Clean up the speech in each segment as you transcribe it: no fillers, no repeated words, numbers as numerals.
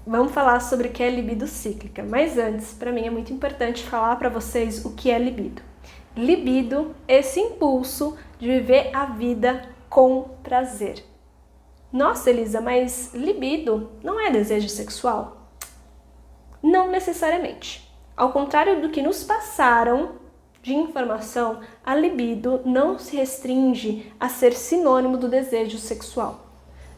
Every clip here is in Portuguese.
vamos falar sobre o que é libido cíclica. Mas antes, para mim é muito importante falar para vocês o que é libido. Libido, esse impulso de viver a vida com prazer. Nossa, Elisa, mas libido não é desejo sexual? Não necessariamente. Ao contrário do que nos passaram de informação, a libido não se restringe a ser sinônimo do desejo sexual.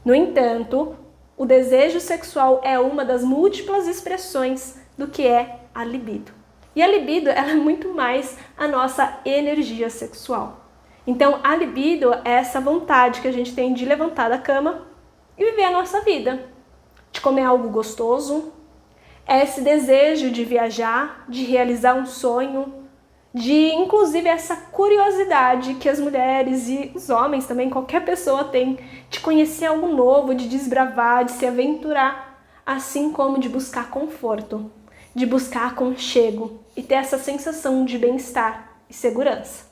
No entanto, o desejo sexual é uma das múltiplas expressões do que é a libido. E a libido ela é muito mais a nossa energia sexual. Então, a libido é essa vontade que a gente tem de levantar da cama e viver a nossa vida, de comer algo gostoso, é esse desejo de viajar, de realizar um sonho, de inclusive essa curiosidade que as mulheres e os homens também, qualquer pessoa tem, de conhecer algo novo, de desbravar, de se aventurar, assim como de buscar conforto, de buscar aconchego e ter essa sensação de bem-estar e segurança.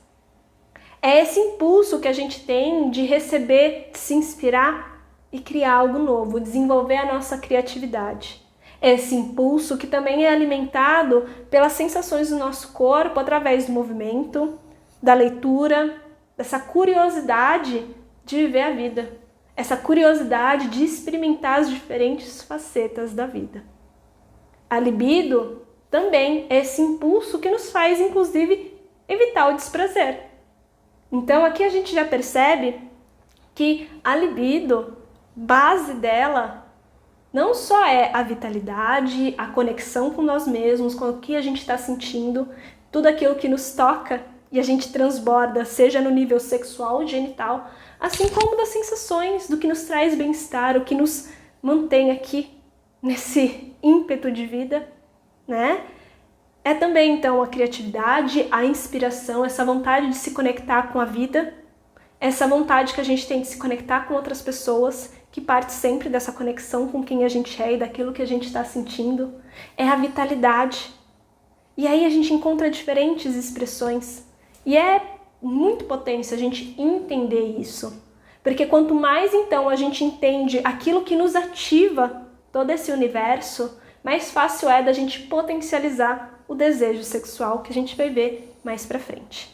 É esse impulso que a gente tem de receber, de se inspirar e criar algo novo, desenvolver a nossa criatividade. Esse impulso que também é alimentado pelas sensações do nosso corpo através do movimento, da leitura, dessa curiosidade de viver a vida, essa curiosidade de experimentar as diferentes facetas da vida. A libido também é esse impulso que nos faz, inclusive, evitar o desprazer. Então aqui a gente já percebe que a libido, base dela, não só é a vitalidade, a conexão com nós mesmos, com o que a gente está sentindo, tudo aquilo que nos toca e a gente transborda, seja no nível sexual ou genital, assim como das sensações, do que nos traz bem-estar, o que nos mantém aqui nesse ímpeto de vida, né? É também, então, a criatividade, a inspiração, essa vontade de se conectar com a vida, essa vontade que a gente tem de se conectar com outras pessoas, que parte sempre dessa conexão com quem a gente é e daquilo que a gente está sentindo, é a vitalidade. E aí a gente encontra diferentes expressões. E é muito potente a gente entender isso. Porque quanto mais então a gente entende aquilo que nos ativa todo esse universo, mais fácil é da gente potencializar o desejo sexual que a gente vai ver mais pra frente.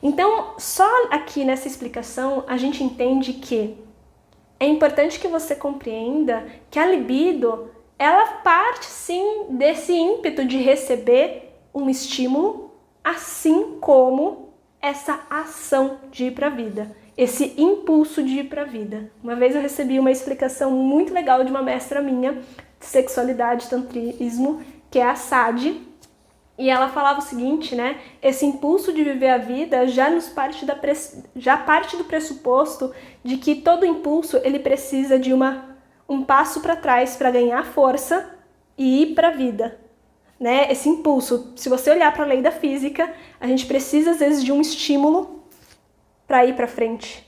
Então, só aqui nessa explicação a gente entende que é importante que você compreenda que a libido, ela parte sim desse ímpeto de receber um estímulo, assim como essa ação de ir para a vida, esse impulso de ir para a vida. Uma vez eu recebi uma explicação muito legal de uma mestra minha de sexualidade e tantrismo, que é a Sade, e ela falava o seguinte, né? Esse impulso de viver a vida já parte do pressuposto de que todo impulso ele precisa de um passo para trás para ganhar força e ir para a vida, né? Esse impulso, se você olhar para a lei da física, a gente precisa às vezes de um estímulo para ir para frente,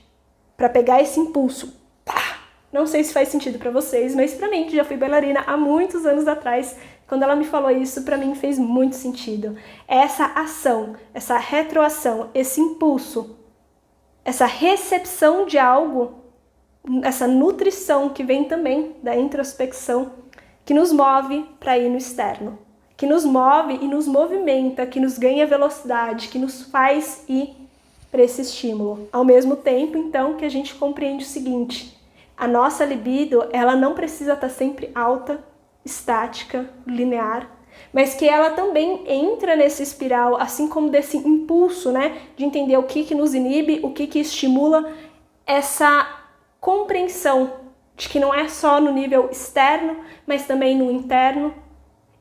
para pegar esse impulso. Pá! Não sei se faz sentido para vocês, mas para mim, que já fui bailarina há muitos anos atrás, quando ela me falou isso, para mim fez muito sentido. Essa ação, essa retroação, esse impulso, essa recepção de algo, essa nutrição que vem também da introspecção, que nos move para ir no externo, que nos move e nos movimenta, que nos ganha velocidade, que nos faz ir para esse estímulo. Ao mesmo tempo, então, que a gente compreende o seguinte: a nossa libido, ela não precisa estar sempre alta, estática, linear, mas que ela também entra nessa espiral, assim como desse impulso, né, de entender o que nos inibe, o que estimula essa compreensão de que não é só no nível externo, mas também no interno,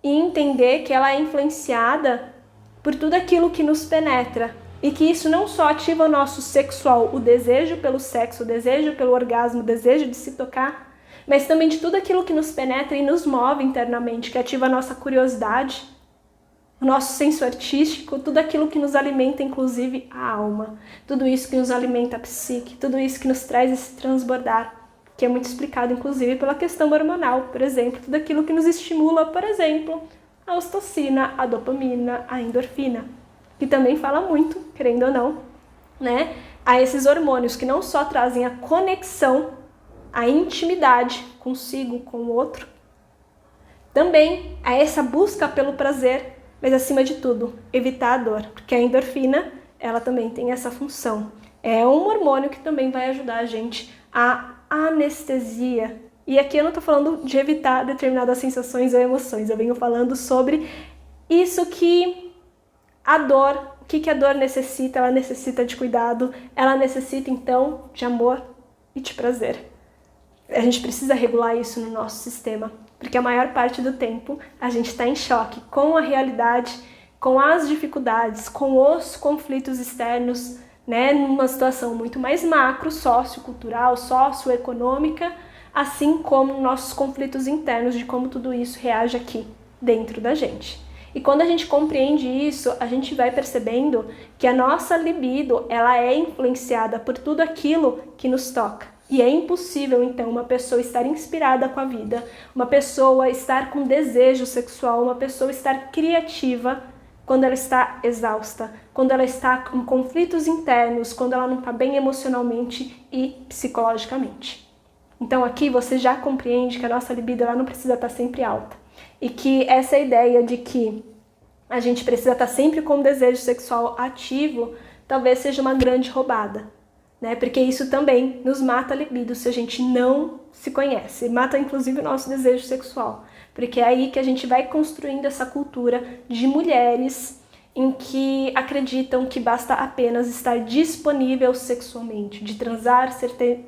e entender que ela é influenciada por tudo aquilo que nos penetra, e que isso não só ativa o nosso sexual, o desejo pelo sexo, o desejo pelo orgasmo, o desejo de se tocar, mas também de tudo aquilo que nos penetra e nos move internamente, que ativa a nossa curiosidade, o nosso senso artístico, tudo aquilo que nos alimenta, inclusive a alma, tudo isso que nos alimenta a psique, tudo isso que nos traz esse transbordar, que é muito explicado, inclusive, pela questão hormonal, por exemplo, tudo aquilo que nos estimula, por exemplo, a ocitocina, a dopamina, a endorfina, que também fala muito, querendo ou não, né, a esses hormônios que não só trazem a conexão, a intimidade consigo, com o outro, Também a essa busca pelo prazer, mas acima de tudo, evitar a dor, porque a endorfina, ela também tem essa função. É um hormônio que também vai ajudar a gente a anestesia. E aqui eu não estou falando de evitar determinadas sensações ou emoções, eu venho falando sobre isso que a dor, o que a dor necessita, ela necessita de cuidado, ela necessita então de amor e de prazer. A gente precisa regular isso no nosso sistema, porque a maior parte do tempo a gente está em choque com a realidade, com as dificuldades, com os conflitos externos, né, numa situação muito mais macro, sociocultural, socioeconômica, assim como nossos conflitos internos de como tudo isso reage aqui dentro da gente. E quando a gente compreende isso, a gente vai percebendo que a nossa libido, ela é influenciada por tudo aquilo que nos toca. E é impossível, então, uma pessoa estar inspirada com a vida, uma pessoa estar com desejo sexual, uma pessoa estar criativa quando ela está exausta, quando ela está com conflitos internos, quando ela não está bem emocionalmente e psicologicamente. Então aqui você já compreende que a nossa libido ela não precisa estar sempre alta. E que essa ideia de que a gente precisa estar sempre com um desejo sexual ativo talvez seja uma grande roubada, né? Porque isso também nos mata a libido se a gente não se conhece. Mata inclusive o nosso desejo sexual. Porque é aí que a gente vai construindo essa cultura de mulheres em que acreditam que basta apenas estar disponível sexualmente, de transar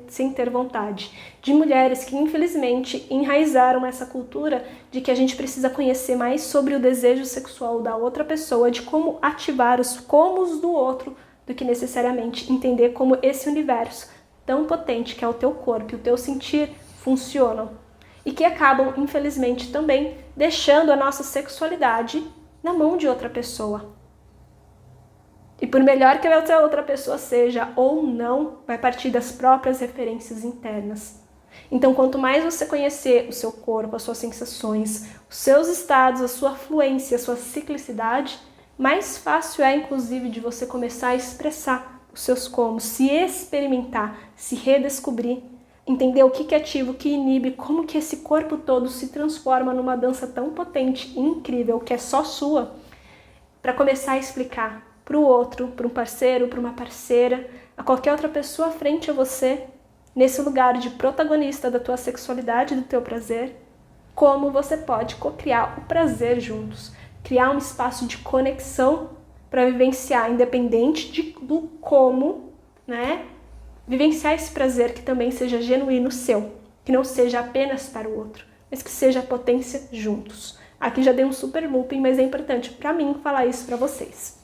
sem ter vontade. De mulheres que, infelizmente, enraizaram essa cultura de que a gente precisa conhecer mais sobre o desejo sexual da outra pessoa, de como ativar os comos do outro, do que necessariamente entender como esse universo tão potente que é o teu corpo e o teu sentir funcionam. E que acabam, infelizmente, também deixando a nossa sexualidade na mão de outra pessoa. E por melhor que a outra pessoa seja ou não, vai partir das próprias referências internas. Então, quanto mais você conhecer o seu corpo, as suas sensações, os seus estados, a sua fluência, a sua ciclicidade, mais fácil é, inclusive, de você começar a expressar os seus como, se experimentar, se redescobrir, entender o que é ativo, o que inibe, como que esse corpo todo se transforma numa dança tão potente e incrível, que é só sua, para começar a explicar para o outro, para um parceiro, para uma parceira, a qualquer outra pessoa frente a você, nesse lugar de protagonista da tua sexualidade e do teu prazer, como você pode co-criar o prazer juntos, criar um espaço de conexão para vivenciar, independente do como, né? Vivenciar esse prazer que também seja genuíno seu, que não seja apenas para o outro, mas que seja a potência juntos. Aqui já dei um super looping, mas é importante para mim falar isso para vocês.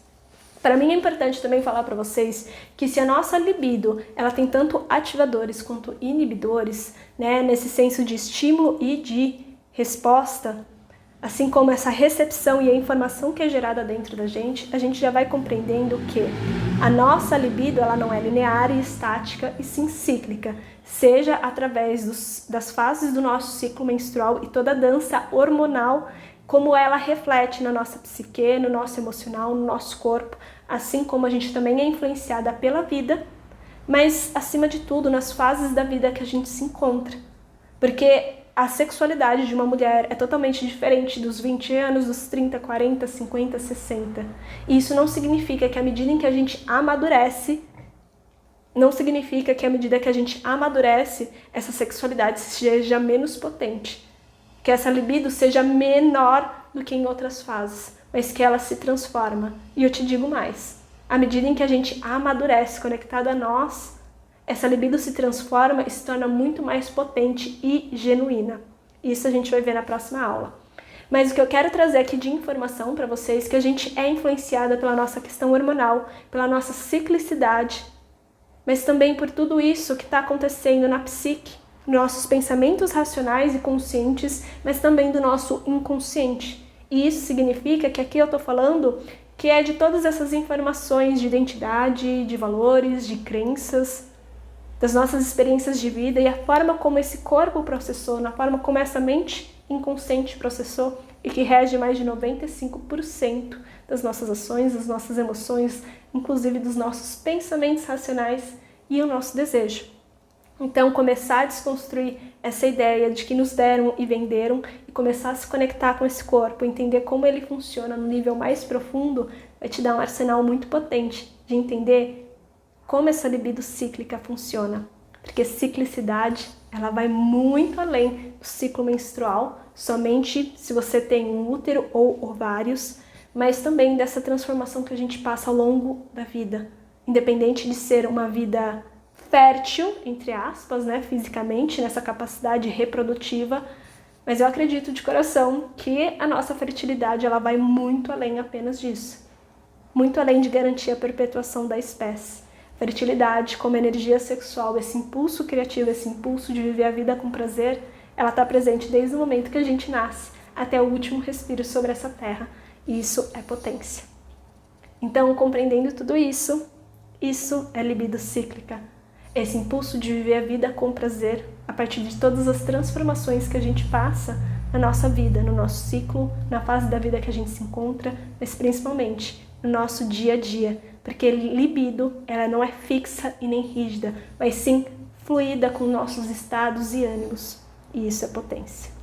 Para mim é importante também falar para vocês que se a nossa libido ela tem tanto ativadores quanto inibidores, né, nesse senso de estímulo e de resposta, assim como essa recepção e a informação que é gerada dentro da gente, a gente já vai compreendendo que a nossa libido ela não é linear e estática e sim cíclica, seja através das fases do nosso ciclo menstrual e toda a dança hormonal, como ela reflete na nossa psique, no nosso emocional, no nosso corpo, assim como a gente também é influenciada pela vida, mas acima de tudo nas fases da vida que a gente se encontra. Porque a sexualidade de uma mulher é totalmente diferente dos 20 anos, dos 30, 40, 50, 60. E isso não significa que à medida em que a gente amadurece, essa sexualidade seja menos potente. Que essa libido seja menor do que em outras fases, mas que ela se transforma. E eu te digo mais, à medida em que a gente amadurece conectado a nós, essa libido se transforma e se torna muito mais potente e genuína. Isso a gente vai ver na próxima aula. Mas o que eu quero trazer aqui de informação para vocês é que a gente é influenciada pela nossa questão hormonal, pela nossa ciclicidade, mas também por tudo isso que está acontecendo na psique, nossos pensamentos racionais e conscientes, mas também do nosso inconsciente. E isso significa que aqui eu estou falando que é de todas essas informações de identidade, de valores, de crenças, das nossas experiências de vida e a forma como esse corpo processou, na forma como essa mente inconsciente processou e que rege mais de 95% das nossas ações, das nossas emoções, inclusive dos nossos pensamentos racionais e o nosso desejo. Então, começar a desconstruir essa ideia de que nos deram e venderam e começar a se conectar com esse corpo, entender como ele funciona no nível mais profundo, vai te dar um arsenal muito potente de entender como essa libido cíclica funciona. Porque ciclicidade, ela vai muito além do ciclo menstrual, somente se você tem um útero ou ovários, mas também dessa transformação que a gente passa ao longo da vida. Independente de ser uma vida fértil, entre aspas, né, fisicamente, nessa capacidade reprodutiva, mas eu acredito de coração que a nossa fertilidade ela vai muito além apenas disso. Muito além de garantir a perpetuação da espécie. Fertilidade, como energia sexual, esse impulso criativo, esse impulso de viver a vida com prazer, ela está presente desde o momento que a gente nasce até o último respiro sobre essa terra. E isso é potência. Então, compreendendo tudo isso é libido cíclica. Esse impulso de viver a vida com prazer a partir de todas as transformações que a gente passa na nossa vida, no nosso ciclo, na fase da vida que a gente se encontra, mas principalmente no nosso dia a dia, porque libido ela não é fixa e nem rígida, mas sim fluida com nossos estados e ânimos, e isso é potência.